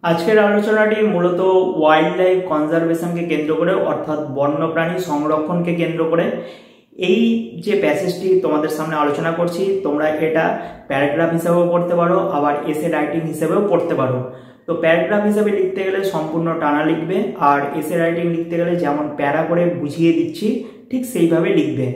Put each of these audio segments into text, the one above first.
আজকের আলোচনাটি মূলত ওয়াইল্ড লাইফ কনজারভেশনকে কেন্দ্র করে অর্থাৎ বন্যপ্রাণী সংরক্ষণকে কেন্দ্র করে এই যে প্যাসেজটি তোমাদের সামনে আলোচনা করছি তোমরা এটা প্যারাগ্রাফ হিসেবেও পড়তে পারো আবার এসে রাইটিং হিসেবেও পড়তে পারো। তো প্যারাগ্রাফ হিসেবে লিখতে গেলে সম্পূর্ণ টানা লিখবে, আর এসে রাইটিং লিখতে গেলে যেমন প্যারা করে বুঝিয়ে দিচ্ছি ঠিক সেইভাবে লিখবে।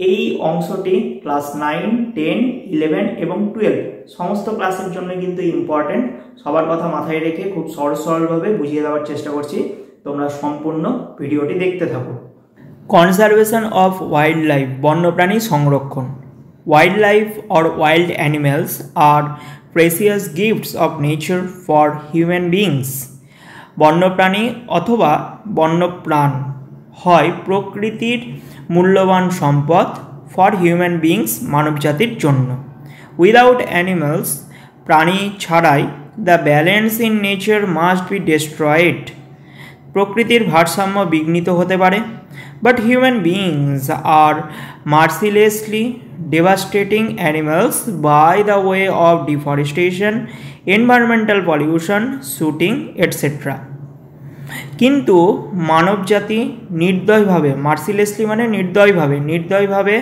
এই অংশটি ক্লাস 9, 10, 11 এবং 12 সমস্ত ক্লাসের জন্য কিন্তু ইম্পর্টেন্ট। সবার কথা মাথায় রেখে খুব সরলভাবে বুঝিয়ে দেওয়ার চেষ্টা করছি, তোমরা সম্পূর্ণ ভিডিওটি দেখতে থাকো। কনজারভেশন অফ ওয়াইল্ড লাইফ, বন্যপ্রাণী সংরক্ষণ। Wildlife or wild animals are precious gifts of nature for human beings. বন্যপ্রাণী অথবা বন্যপ্রাণ হয় প্রকৃতির মূল্যবান সম্পদ ফর হিউম্যান বিংস, মানবজাতির জন্য। উইদাউট অ্যানিমেলস, প্রাণী ছাড়াই the balance in nature must be destroyed. প্রকৃতির ভারসাম্য বিঘ্নিত হতে পারে। But human beings are mercilessly devastating animals by the way of deforestation, environmental pollution, shooting, etc. কিন্তু মানবজাতি নির্দয়ভাবে, মার্সিলেসলি মানে নির্দয়ভাবে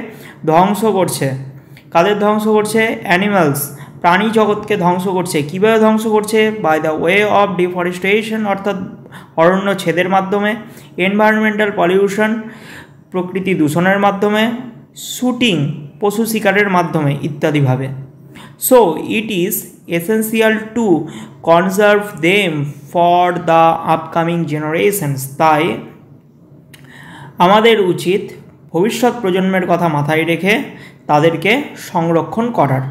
ধ্বংস করছে। কাদের ধ্বংস করছে? অ্যানিমালস, প্রাণী জগৎকে ধ্বংস করছে। কীভাবে ধ্বংস করছে? By the way of deforestation অর্থাৎ অরণ্য ছেদের মাধ্যমে, এনভায়রনমেন্টাল পলিউশন প্রকৃতি দূষণের মাধ্যমে, শুটিং পশু শিকারের মাধ্যমে ইত্যাদিভাবে। So it is essential to conserve them for the upcoming generations. তাই আমাদের উচিত ভবিষ্যৎ প্রজন্মের কথা মাথায় রেখে তাদেরকে সংরক্ষণ করার।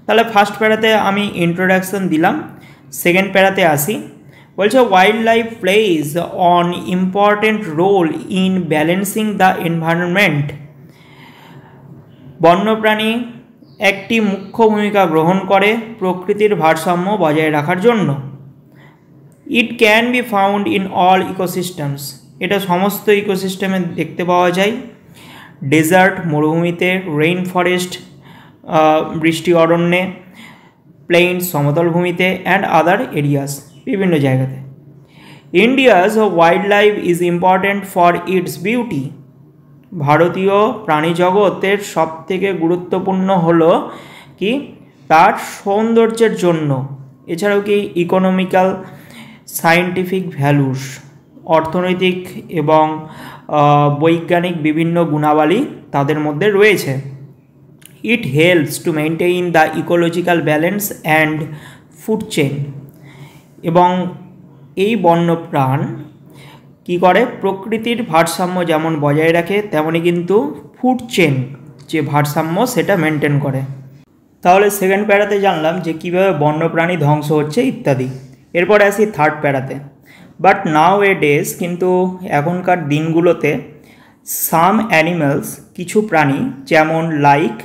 তাহলে ফার্স্ট প্যারাতে আমি ইন্ট্রোডাকশন দিলাম, সেকেন্ড প্যারাতে আসি। বলছে wildlife plays an important role in balancing the environment. বন্যপ্রাণী একটি মুখ্য ভূমিকা গ্রহণ করে প্রকৃতির ভারসাম্য বজায় রাখার জন্য। It can be found in all ecosystems. এটা সমস্ত ইকোসিস্টেমে দেখতে পাওয়া যায়। ডেজার্ট মরুভূমিতে, রেইন ফরেস্ট বৃষ্টি অরণ্যে, প্লেইনস সমতল ভূমিতে অ্যান্ড আদার এরিয়াস বিভিন্ন জায়গাতে। India's wild life is important for its beauty. ভারতীয় প্রাণী জগতের সবথেকে গুরুত্বপূর্ণ হলো কি তার সৌন্দর্যের জন্য। এছাড়াও কি ইকোনমিক্যাল, সায়েন্টিফিক ভ্যালুস, অর্থনৈতিক এবং বৈজ্ঞানিক বিভিন্ন গুণাবলী তাদের মধ্যে রয়েছে। It helps to maintain the ecological balance and food chain. এবং এই বন্যপ্রাণ কী করে? প্রকৃতির ভারসাম্য যেমন বজায় রাখে তেমনি কিন্তু ফুড চেইন যে ভারসাম্য সেটা মেনটেন করে। তাহলে সেকেন্ড প্যারাতে জানলাম যে কীভাবে বন্যপ্রাণী ধ্বংস হচ্ছে ইত্যাদি। এরপরে আসি থার্ড প্যারাতে। বাট নাও এ ডেজ, কিন্তু এখনকার দিনগুলোতে, সাম অ্যানিমেলস কিছু প্রাণী যেমন like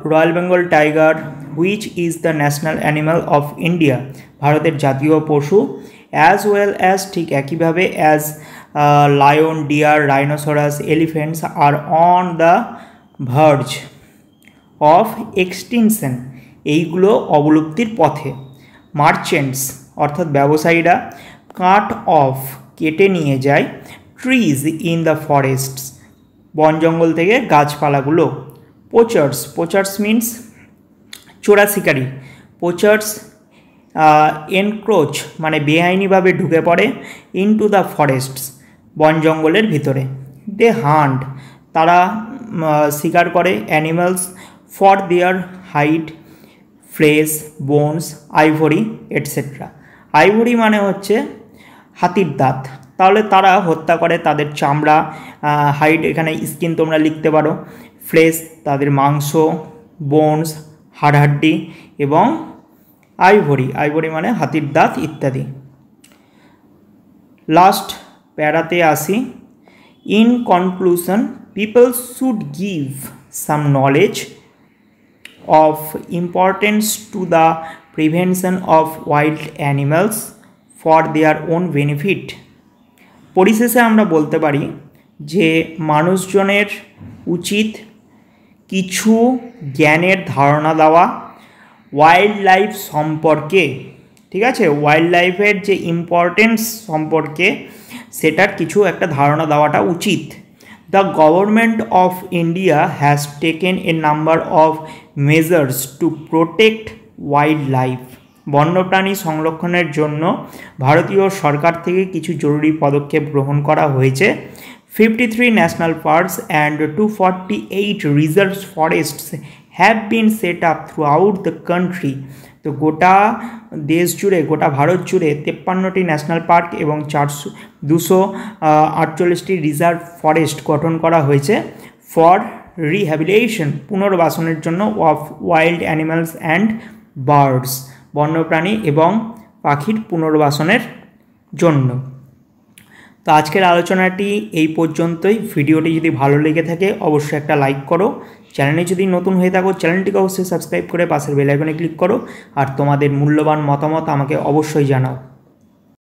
royal Bengal tiger which is the national animal of India, ভারতের জাতীয় পশু, অ্যাজ ওয়েল অ্যাজ ঠিক একইভাবে as lion, deer, rhinoceros, elephants are on the verge of extinction, এইগুলো অবলুপ্তির পথে। মার্চেন্টস অর্থাৎ ব্যবসায়ীরা কাট অফ কেটে নিয়ে যায় ট্রিজ ইন দ্য ফরেস্টস, বন জঙ্গল থেকে গাছপালাগুলো। পোচার্স মিন্স চোরা শিকারী। পোচার্স এনক্রোচ মানে বেআইনিভাবে ঢুকে পড়ে ইনটু দ্য ফরেস্টস, বন জঙ্গলের ভিতরে। দে হান্ট তারা শিকার করে animals for their hide, flesh, bones, ivory etcetera. Ivory মানে হচ্ছে হাতির দাঁত। তাহলে তারা হত্যা করে তাদের চামড়া, হাইড এখানে স্কিন তোমরা লিখতে পারো, ফ্লেশ তাদের মাংস, বোনস হাড়হাড্ডি এবং আইভরি মানে হাতির দাঁত ইত্যাদি। লাস্ট প্যারাতে আসি। In conclusion, people should give some knowledge of importance to the prevention of wild animals for their own benefit. পরিশেষে আমরা বলতে পারি যে মানুষজনের উচিত কিছু জ্ঞানের ধারণা দেওয়া ওয়াইল্ড লাইফ সম্পর্কে ঠিক আছে, ওয়াইল্ড লাইফের যে ইম্পর্টেন্স সম্পর্কে সেটার কিছু একটা ধারণা দেওয়াটা উচিত। The government of India has taken A number of measures to protect wild life. বন্যপ্রাণী সংরক্ষণের জন্য ভারতীয় সরকার থেকে কিছু জরুরি পদক্ষেপ গ্রহণ করা হয়েছে। 53 national parks and 248 reserve forests have been set up through out the country. তো গোটা দেশ জুড়ে, গোটা ভারত জুড়ে 53টি ন্যাশনাল পার্ক এবং 248টি রিজার্ভ ফরেস্ট গঠন করা হয়েছে ফর রিহ্যাবিলিটেশন, পুনর্বাসনের জন্য, of wild animals and birds, বন্যপ্রাণী এবং পাখির পুনর্বাসনের জন্য। তো আজকের আলোচনাটি এই পর্যন্তই। ভিডিওটি যদি ভালো লেগে থাকে অবশ্যই একটা লাইক করো। চ্যানেলে যদি নতুন হয়ে থাকো চ্যানেলটিকে অবশ্যই সাবস্ক্রাইব করে পাশের বেল আইকনে ক্লিক করো। আর তোমাদের মূল্যবান মতামত আমাকে অবশ্যই জানাও।